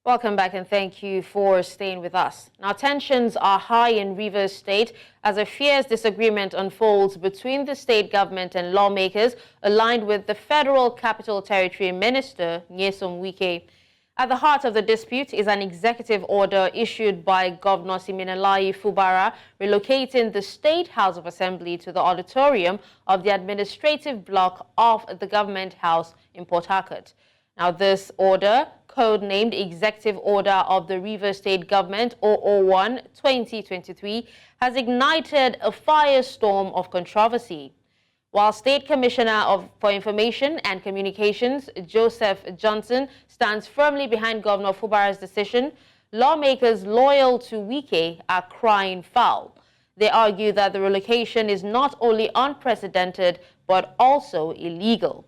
Welcome back and thank you for staying with us. Now, tensions are high in Rivers State as a fierce disagreement unfolds between the state government and lawmakers aligned with the Federal Capital Territory Minister, Nyesom Wike. At the heart of the dispute is an executive order issued by Governor Siminalayi Fubara relocating the State House of Assembly to the auditorium of the administrative block of the Government House in Port Harcourt. Now, this order, codenamed Executive Order of the Rivers State Government 001-2023, has ignited a firestorm of controversy. While State Commissioner for Information and Communications, Joseph Johnson, stands firmly behind Governor Fubara's decision, lawmakers loyal to Wike are crying foul. They argue that the relocation is not only unprecedented, but also illegal.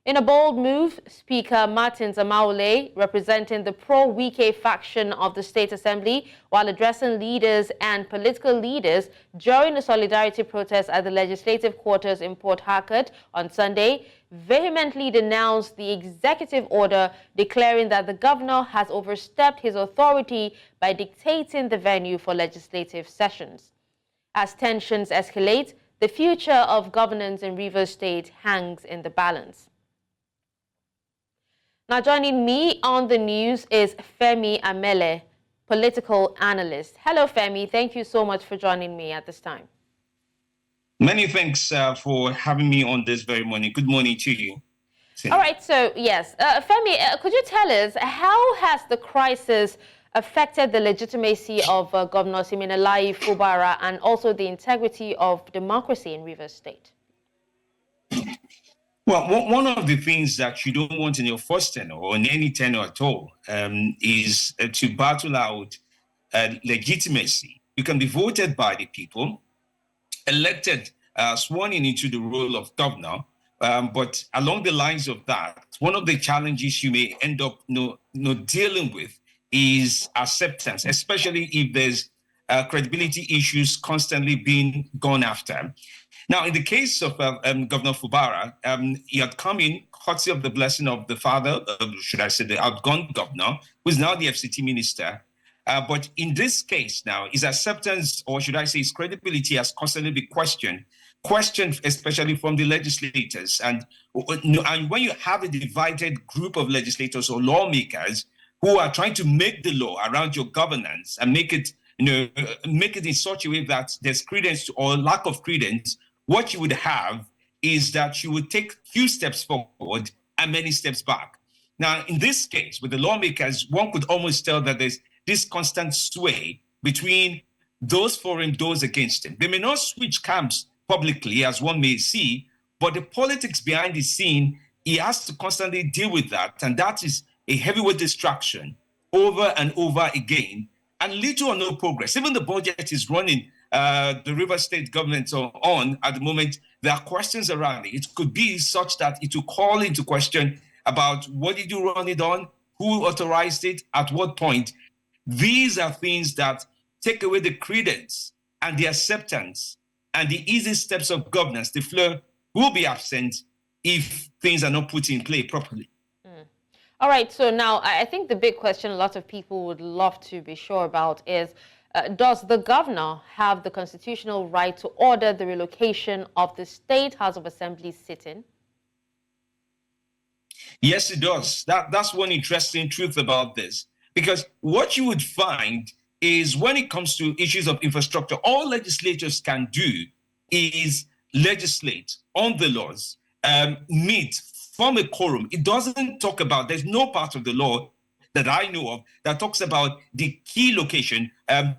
In a bold move, Speaker Martins Amaule, representing the pro-Wike faction of the State Assembly, while addressing leaders and political leaders during a solidarity protest at the legislative quarters in Port Harcourt on Sunday, vehemently denounced the executive order declaring that the governor has overstepped his authority by dictating the venue for legislative sessions. As tensions escalate, the future of governance in Rivers State hangs in the balance. Now, joining me on the news is Femi Amele, political analyst. Hello, Femi. Thank you so much for joining me at this time. Many thanks for having me on this very morning. Good morning to you. All right. So, yes. Femi, could you tell us how has the crisis affected the legitimacy of Governor Siminalayi Fubara and also the integrity of democracy in Rivers State? Well, one of the things that you don't want in your first tenure or in any tenure at all is to battle out legitimacy. You can be voted by the people, elected, sworn in into the role of governor, but along the lines of that, one of the challenges you may end up dealing with is acceptance, especially if there's credibility issues constantly being gone after. Now, in the case of Governor Fubara, he had come in courtesy of the blessing of the father, should I say the outgone governor, who is now the FCT minister. But in this case now, his acceptance, or should I say his credibility, has constantly been questioned especially from the legislators. And when you have a divided group of legislators or lawmakers who are trying to make the law around your governance and make it in such a way that there's credence or lack of credence, what you would have is that you would take few steps forward and many steps back. Now, in this case, with the lawmakers, one could almost tell that there's this constant sway between those for him, those against him. They may not switch camps publicly, as one may see, but the politics behind the scene, he has to constantly deal with that. And that is a heavyweight distraction over and over again, and little or no progress. Even the budget is running the Rivers State government on at the moment. There are questions around it. It could be such that it will call into question about what did you run it on, who authorized it, at what point. These are things that take away the credence and the acceptance and the easy steps of governance. The flow will be absent if things are not put in play properly. All right, so now I think the big question a lot of people would love to be sure about is, does the governor have the constitutional right to order the relocation of the State House of Assembly sitting? Yes, it does. That's one interesting truth about this. Because what you would find is when it comes to issues of infrastructure, all legislators can do is legislate on the laws, meet, form a quorum. It doesn't talk about, there's no part of the law that I know of that talks about the key location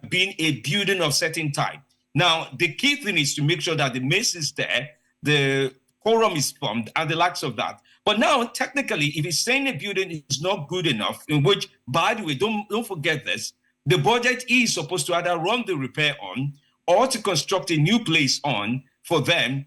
being a building of certain type. Now, the key thing is to make sure that the mace is there, the quorum is formed, and the likes of that. But now, technically, if it's saying a building is not good enough, in which, by the way, don't forget this, the budget is supposed to either run the repair on or to construct a new place on for them,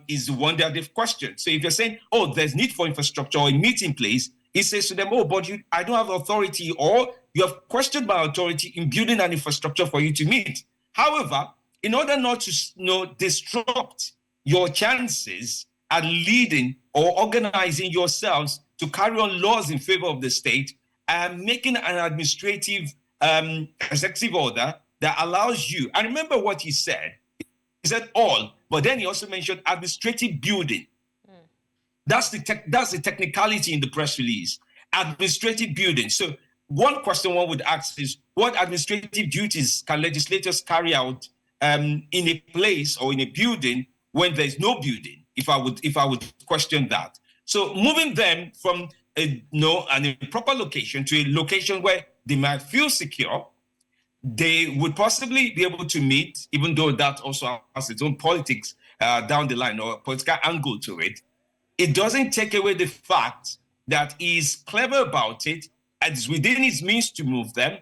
is the one that they've questioned. So if you're saying, oh, there's need for infrastructure or a meeting place, it says to them, oh, but I don't have authority, or you have questioned my authority in building an infrastructure for you to meet. However, in order not to disrupt your chances at leading or organizing yourselves to carry on laws in favor of the state, making an administrative executive order that allows you, and remember what he said all, but then he also mentioned administrative building. That's the technicality in the press release, administrative building. So one question one would ask is, what administrative duties can legislators carry out in a place or in a building when there's no building? If I would question that. So moving them from a proper location to a location where they might feel secure, they would possibly be able to meet, even though that also has its own politics down the line or political angle to it. It doesn't take away the fact that he's clever about it and it's within his means to move them.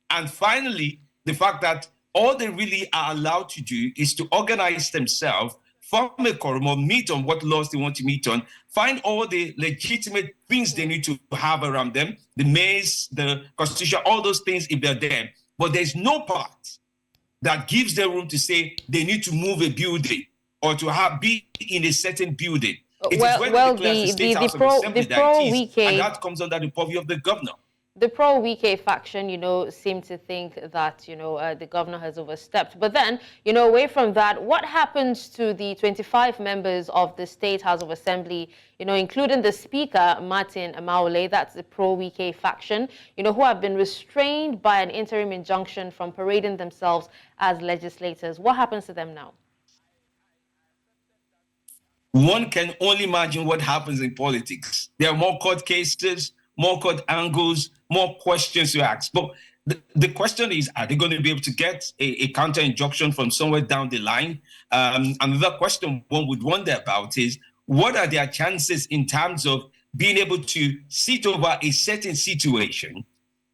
And finally, the fact that all they really are allowed to do is to organize themselves, form a quorum, or meet on what laws they want to meet on, find all the legitimate things they need to have around them, the maze, the constitution, all those things if they're there. But there's no part that gives them room to say they need to move a building or to be in a certain building. It is when the pro-Wike, and that comes under the purview of the governor. The pro-Wike faction, seem to think that, the governor has overstepped. But then, away from that, what happens to the 25 members of the State House of Assembly, including the Speaker, Martin Amaole, that's the pro-Wike faction, who have been restrained by an interim injunction from parading themselves as legislators? What happens to them now? One can only imagine what happens in politics. There are more court cases, more court angles, more questions to ask. But the question is, are they going to be able to get a counter injunction from somewhere down the line? Another question one would wonder about is, what are their chances in terms of being able to sit over a certain situation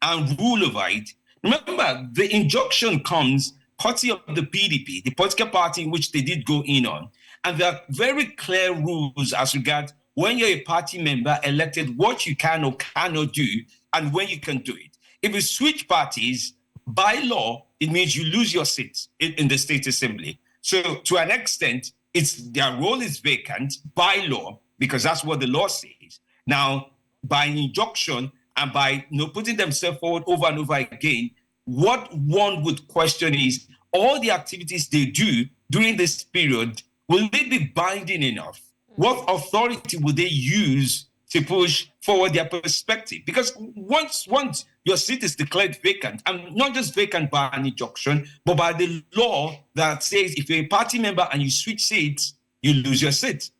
and rule over it? Remember, the injunction comes courtesy of the PDP, the political party in which they did go in on. And there are very clear rules as regards when you're a party member elected, what you can or cannot do, and when you can do it. If you switch parties, by law, it means you lose your seat in the State Assembly. So to an extent, their role is vacant by law, because that's what the law says. Now, by injunction and by putting themselves forward over and over again, what one would question is, all the activities they do during this period, will they be binding enough? What authority will they use to push forward their perspective? Because once your seat is declared vacant, and not just vacant by an injunction, but by the law that says if you're a party member and you switch seats, you lose your seat.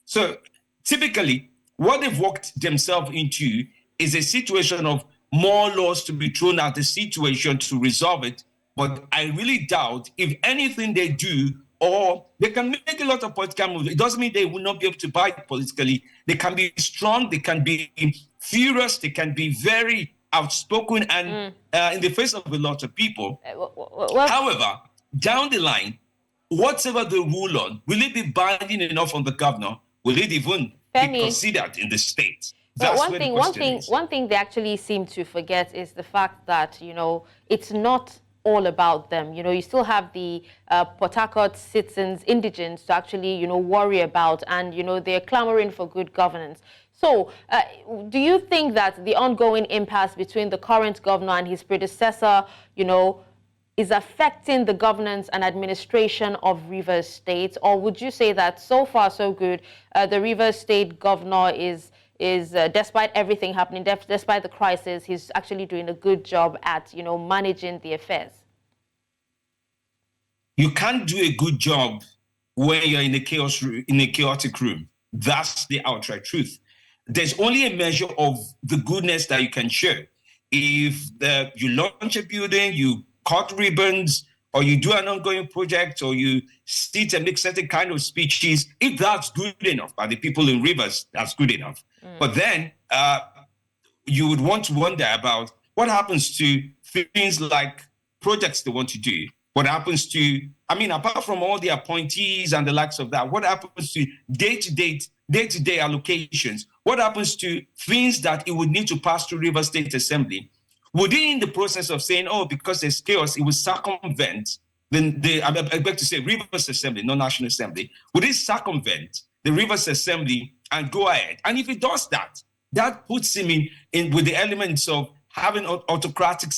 So typically, what they've worked themselves into is a situation of more laws to be thrown at the situation to resolve it. But I really doubt if anything they do, or they can make a lot of political moves. It doesn't mean they will not be able to bite politically. They can be strong, they can be furious, they can be very outspoken and in the face of a lot of people. However, down the line, whatever they rule on, will it be binding enough on the governor? Will it even be considered in the state? But one thing they actually seem to forget is the fact that, it's not all about them. You still have the Port Harcourt citizens, indigents to actually, worry about, and, they're clamoring for good governance. So do you think that the ongoing impasse between the current governor and his predecessor, is affecting the governance and administration of Rivers State? Or would you say that so far so good, the Rivers State governor is despite everything happening, despite the crisis, he's actually doing a good job at, managing the affairs? You can't do a good job when you're in a chaotic room. That's the outright truth. There's only a measure of the goodness that you can show. If you launch a building, you cut ribbons, or you do an ongoing project, or you sit and make certain kind of speeches, if that's good enough by the people in Rivers, that's good enough. But then you would want to wonder about what happens to things like projects they want to do. What happens to, apart from all the appointees and the likes of that, what happens to day-to-day allocations? What happens to things that it would need to pass through Rivers State Assembly? Would it, in the process of saying, because there's chaos, it will circumvent, I beg to say Rivers Assembly, not National Assembly, would it circumvent the Rivers Assembly and go ahead? And if it does that, that puts him in with the elements of having an autocratic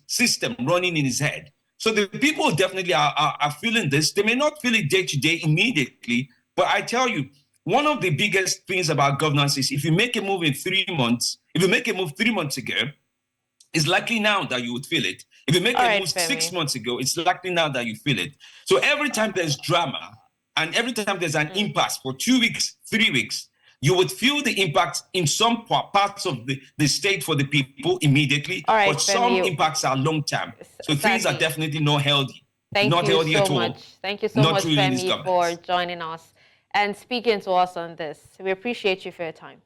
system running in his head. So the people definitely are feeling this. They may not feel it day to day immediately, but I tell you, one of the biggest things about governance is if you make a move in 3 months, if you make a move 3 months ago, it's likely now that you would feel it. If you make a move 6 months ago, it's likely now that you feel it. So every time there's drama and every time there's an impasse for 2 weeks, 3 weeks, you would feel the impact in some parts of the state for the people immediately, but some impacts are long-term. So things are definitely not healthy. Not healthy at all. Thank you so much, Femi, for joining us and speaking to us on this. We appreciate you for your time.